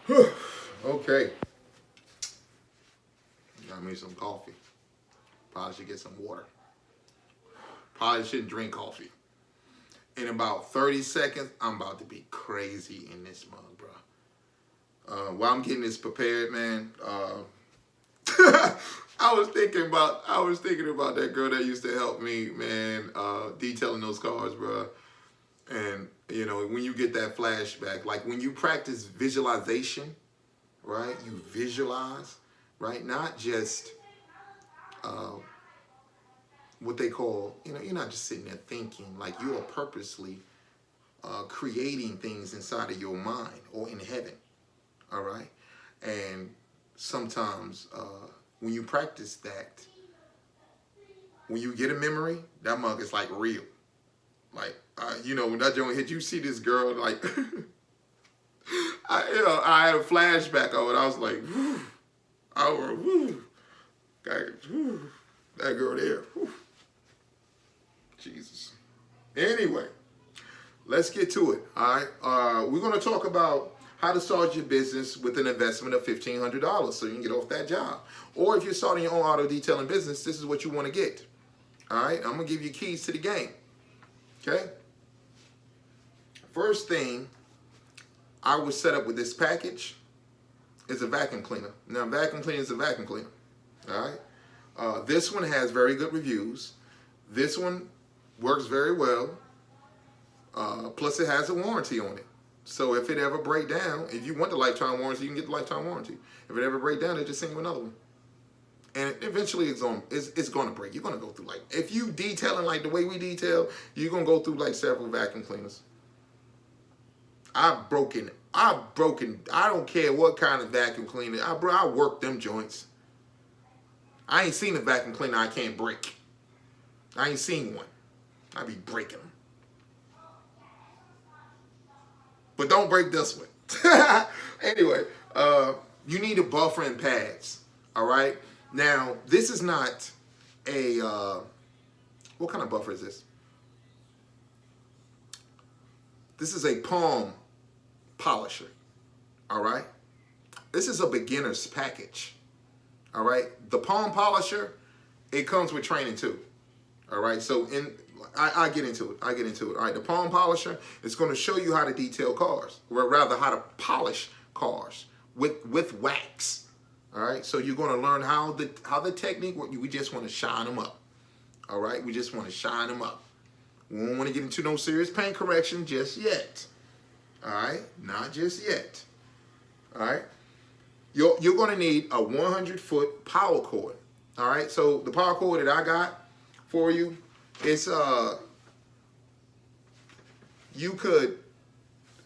Okay. Got me some coffee. Probably should get some water. Probably shouldn't drink coffee. In about 30 seconds, I'm about to be crazy in this mug, bro. While I'm getting this prepared, man, I was thinking about that girl that used to help me, man, detailing those cars, bro. And you know, when you get that flashback, like when you practice visualization, right? You visualize, right? Not just uh, what they call, you know, you're not just sitting there thinking. Like you are purposely creating things inside of your mind or in heaven, all right? And sometimes when you practice that, when you get a memory, that mug is like real. Like, you know, when that joint hit, you see this girl, like, I had a flashback of it. I was like, whew, whew, whew, that girl there, whew, Jesus. Anyway, let's get to it, all right? We're going to talk about how to start your business with an investment of $1,500 so you can get off that job. Or if you're starting your own auto detailing business, this is what you want to get, all right? I'm going to give you keys to the game, okay? First thing I would set up with this package is a vacuum cleaner. Now, vacuum cleaner is a vacuum cleaner, all right? This one has very good reviews. This one works very well. Plus, it has a warranty on it. So if it ever break down, if you want the lifetime warranty, you can get the lifetime warranty. If it ever break down, they just send you another one. And eventually it's going to break. You're going to go through, like, if you detailing like the way we detail, you're going to go through like several vacuum cleaners. I've broken, I don't care what kind of vacuum cleaner. I work them joints. I ain't seen a vacuum cleaner I can't break. I ain't seen one. I be breaking them. But don't break this one. Anyway, you need a buffer and pads. All right. Now, this is not a, what kind of buffer is this? This is a palm polisher. All right. This is a beginner's package. All right. The palm polisher, it comes with training too. All right. So I get into it. All right. The palm polisher is going to show you how to detail cars, or rather how to polish cars with wax. All right. So you're going to learn how the technique works. We just want to shine them up. All right. We just want to shine them up. We don't want to get into no serious paint correction just yet. All right. Not just yet. All right. You're going to need a 100-foot power cord. All right. So the power cord that I got for you, it's you could,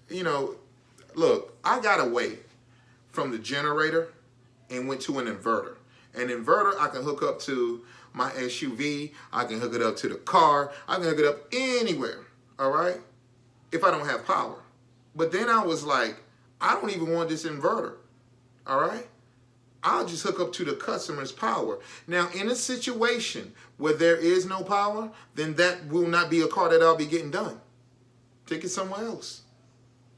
you know, look, I got away from the generator and went to an inverter. An inverter I can hook up to my SUV. I can hook it up to the car. I can hook it up anywhere. All right. If I don't have power. But then I was like, I don't even want this inverter. All right. I'll just hook up to the customer's power. Now, in a situation where there is no power, then that will not be a car that I'll be getting done. Take it somewhere else.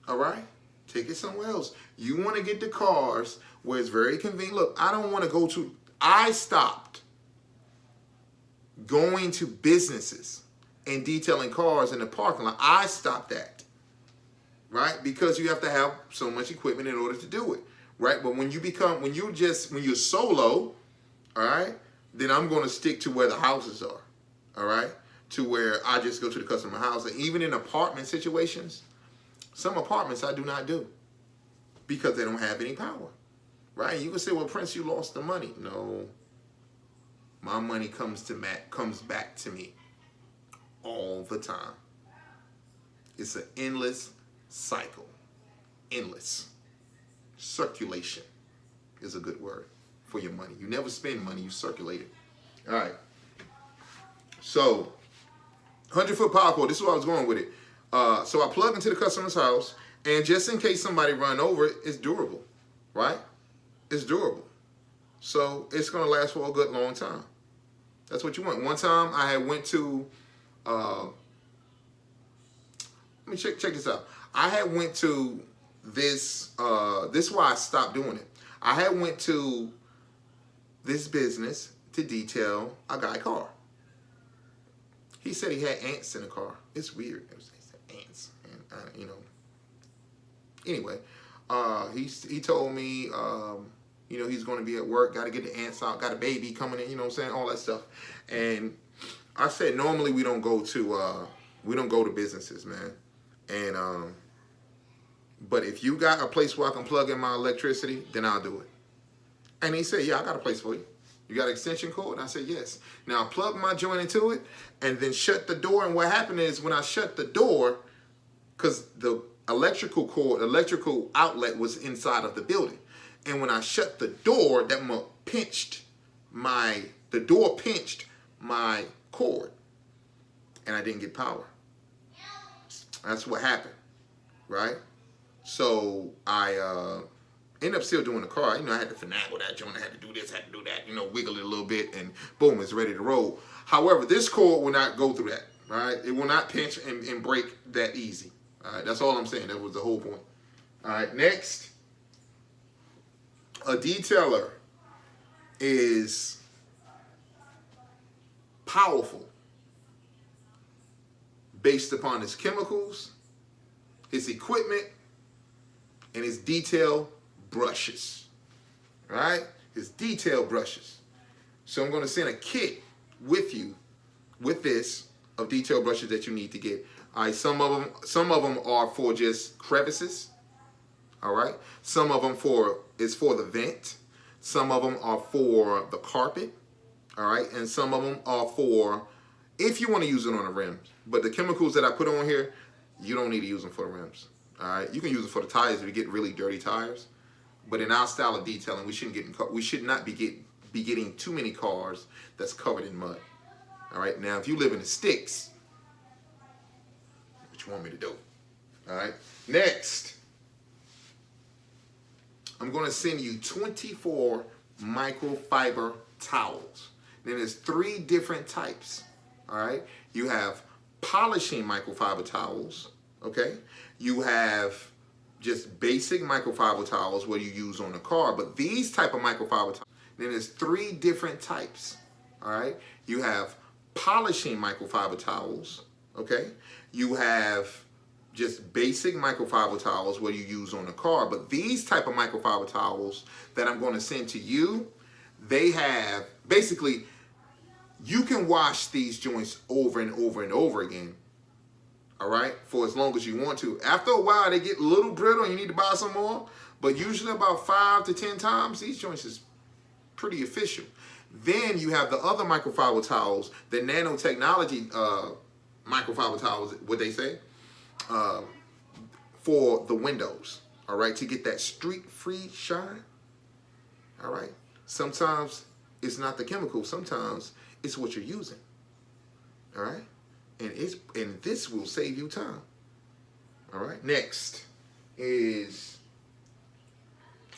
All right? Take it somewhere else. You want to get the cars where it's very convenient. Look, I stopped going to businesses and detailing cars in the parking lot. I stopped that. Right? Because you have to have so much equipment in order to do it. Right? But when you're solo, all right, then I'm going to stick to where the houses are. All right? To where I just go to the customer house. And even in apartment situations, some apartments I do not do because they don't have any power. Right? You can say, well, Prince, you lost the money. No. My money comes back to me all the time. It's an endless cycle. Endless. Circulation is a good word for your money. You never spend money, you circulate it. All right. So, 100-foot power cord, this is where I was going with it. So I plug into the customer's house, and just in case somebody run over it, it's durable, right? It's durable. So it's going to last for a good long time. That's what you want. One time I had went to, let me check this out. I had went to this is why I stopped doing it. I had went to this business to detail a guy's car. He said he had ants in the car. It's weird. He said ants, and you know. Anyway, he told me, you know, he's going to be at work. Got to get the ants out. Got a baby coming in. You know what I'm saying? All that stuff. And I said normally we don't go to businesses, man. And but if you got a place where I can plug in my electricity, then I'll do it. And he said, yeah, I got a place for you. You got an extension cord? And I said, yes. Now plug my joint into it and then shut the door. And what happened is when I shut the door, because the electrical outlet was inside of the building. And when I shut the door, the door pinched my cord. And I didn't get power. That's what happened, right? So I ended up still doing the car. You know, I had to finagle that joint. I had to do this, had to do that, you know, wiggle it a little bit, and boom, it's ready to roll. However, this cord will not go through that, right? It will not pinch and break that easy. All right, that's all I'm saying. That was the whole point. All right, next. A detailer is powerful based upon its chemicals, its equipment, and its detail brushes, right? His detail brushes. So I'm going to send a kit with you with this of detail brushes that you need to get. All right, some of them are for just crevices. All right, some of them is for the vent. Some of them are for the carpet. All right, and some of them are for if you want to use it on the rims. But the chemicals that I put on here, you don't need to use them for the rims. All right, you can use it for the tires if you get really dirty tires. But in our style of detailing, we should not be getting too many cars that's covered in mud. All right, now if you live in the sticks, what you want me to do? All right, next, I'm going to send you 24 microfiber towels. Then there's 3 different types. All right, you have polishing microfiber towels. Okay, you have just basic microfiber towels what you use on the car, but these type of microfiber towels, then there's 3 different types. All right, you have polishing microfiber towels. Okay, you have just basic microfiber towels what you use on the car, but these type of microfiber towels that I'm going to send to you, they have basically, you can wash these joints over and over and over again. All right, for as long as you want to. After a while, they get a little brittle and you need to buy some more. But usually about 5 to 10 times, these joints is pretty efficient. Then you have the other microfiber towels, the nanotechnology microfiber towels, what they say, for the windows. All right, to get that street-free shine. All right, sometimes it's not the chemical. Sometimes it's what you're using. All right. And this will save you time. All right. Next is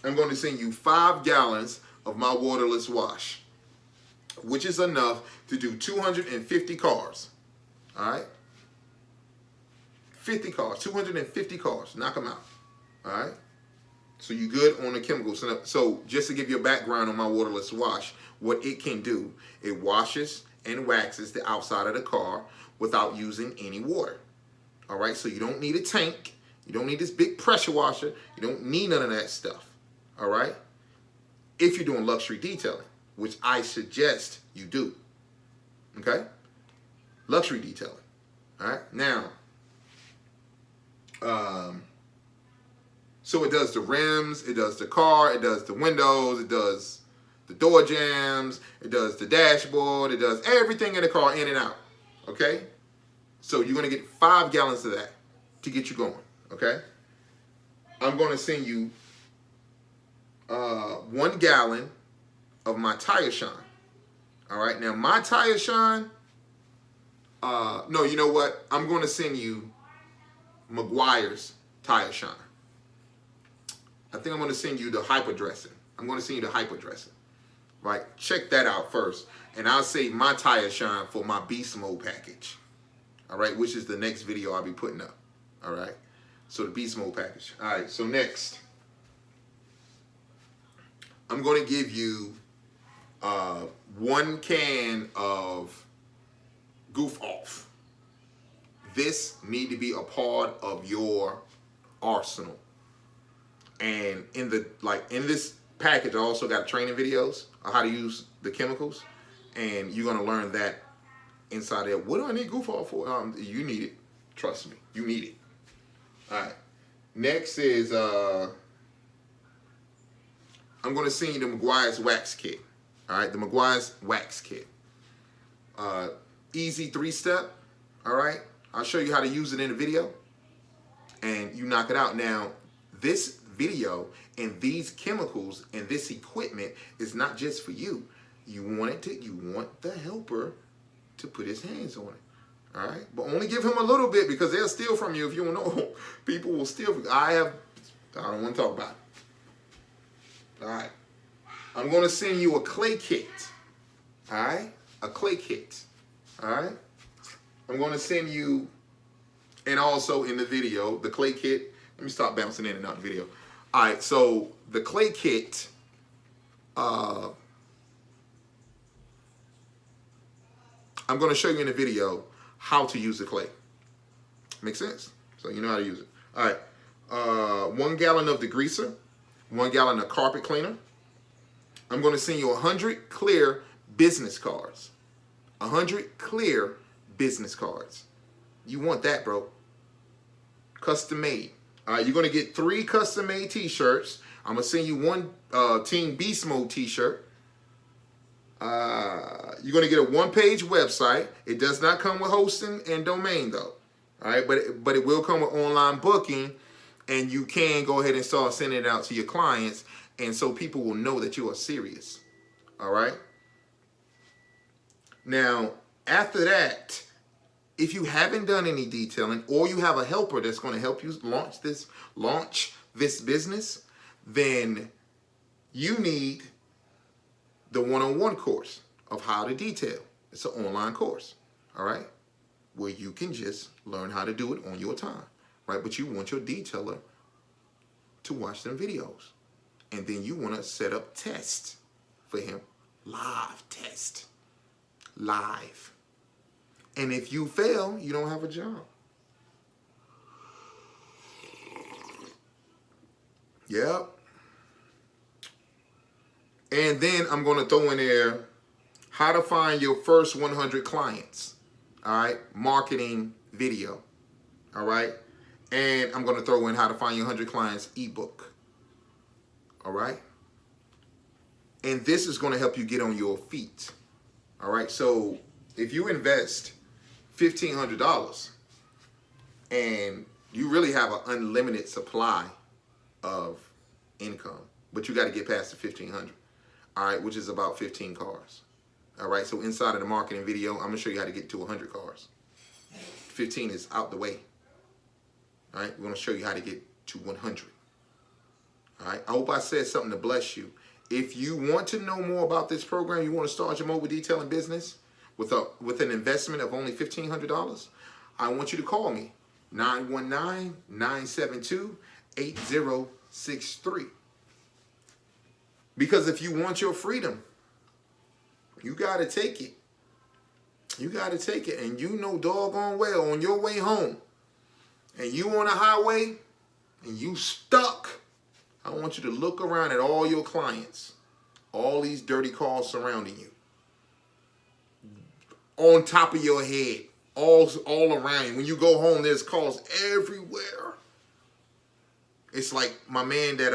I'm going to send you 5 gallons of my waterless wash, which is enough to do 250 cars. All right. 50 cars, 250 cars. Knock them out. All right. So you're good on the chemicals. So just to give you a background on my waterless wash, what it can do, it washes and waxes the outside of the car without using any water. All right, so you don't need a tank. You don't need this big pressure washer. You don't need none of that stuff. All right, if you're doing luxury detailing, which I suggest you do. Okay, luxury detailing. All right, now, so it does the rims, it does the car, it does the windows, it does the door jambs, it does the dashboard, it does everything in the car in and out. Okay? So you're going to get 5 gallons of that to get you going. Okay? I'm going to send you 1 gallon of my tire shine. All right? Now, my tire shine, no, you know what? I'm going to send you McGuire's tire shine. I think I'm going to send you the hyper dressing. I'm going to send you the hyper dressing. Right? Check that out first. And I'll save my tire shine for my beast mode package. All right? Which is the next video I'll be putting up. All right? So the beast mode package. All right, so next, I'm going to give you 1 can of Goof Off. This need to be a part of your arsenal. And in this package, I also got training videos on how to use the chemicals, and you're gonna learn that inside there. What do I need Goof Off for? You need it. Trust me, you need it. All right. Next is I'm gonna send you the McGuire's wax kit. All right, the McGuire's wax kit. Easy 3-step. All right, I'll show you how to use it in the video, and you knock it out. Now, this video and these chemicals and this equipment is not just for you. You want the helper to put his hands on it. All right, but only give him a little bit, because they'll steal from you if you don't know. People will steal from you. I don't want to talk about it. All right, I'm going to send you a clay kit. All right, a clay kit. All right, I'm going to send you, and also in the video, the clay kit. Let me stop bouncing in and out of the video. All right, so the clay kit, I'm going to show you in the video how to use the clay. Make sense? So you know how to use it. All right, 1 gallon of degreaser, 1 gallon of carpet cleaner. I'm going to send you 100 clear business cards. 100 clear business cards. You want that, bro. Custom made. All right, you're going to get 3 custom made t-shirts. I'm going to send you 1 Team Beast Mode t-shirt. You're going to get a 1-page website. It does not come with hosting and domain, though. All right, but it will come with online booking, and you can go ahead and start sending it out to your clients, and so people will know that you are serious. All right. Now, after that, if you haven't done any detailing, or you have a helper that's going to help you launch this business, then you need the one-on-one course of how to detail. It's an online course, all right, where you can just learn how to do it on your time, right? But you want your detailer to watch them videos, and then you want to set up tests for him, live test, live. And if you fail, you don't have a job. Yep. And then I'm going to throw in there how to find your first 100 clients. All right. Marketing video. All right. And I'm going to throw in how to find your 100 clients ebook. All right. And this is going to help you get on your feet. All right. So if you invest $1,500 and you really have an unlimited supply of income, but you got to get past the 1,500. All right, which is about 15 cars. All right, so inside of the marketing video, I'm gonna show you how to get to 100 cars. 15 is out the way. All right, we're gonna show you how to get to 100. All right, I hope I said something to bless you. If you want to know more about this program, you want to start your mobile detailing business with an investment of only $1,500, I want you to call me, 919-972-8063. Because if you want your freedom, you got to take it. You got to take it. And you know doggone well, on your way home, and you on a highway, and you stuck, I want you to look around at all your clients, all these dirty cars surrounding you, on top of your head, all around you. When you go home, there's cars everywhere. It's like my man that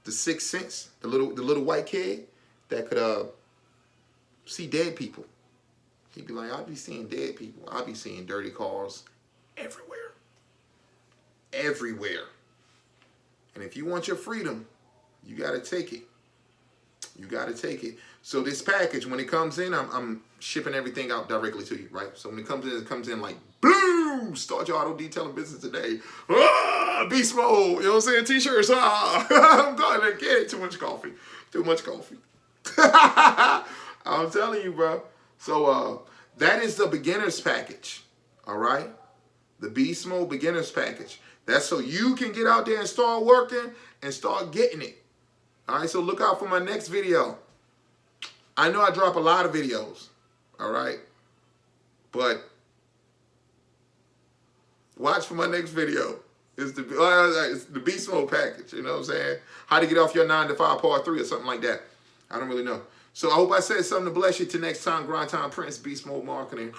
the Sixth Sense, the little white kid that could see dead people. He'd be like, I'll be seeing dead people. I'll be seeing dirty cars everywhere. Everywhere. And if you want your freedom, you got to take it. You got to take it. So this package, when it comes in, I'm shipping everything out directly to you, right? So when it comes in like, boom, start your auto detailing business today. Ah, beast mode, you know what I'm saying? T-shirts, I'm going to get it. Too much coffee. Too much coffee. I'm telling you, bro. So that is the beginner's package, all right? The Beast Mode Beginners Package. That's so you can get out there and start working and start getting it. All right, so look out for my next video. I know I drop a lot of videos, all right? But watch for my next video. It's the Beast Mode Package, you know what I'm saying? How to get off your 9-to-5 part 3 or something like that. I don't really know. So I hope I said something to bless you. Till next time, Grind Time Prince, Beast Mode Marketing.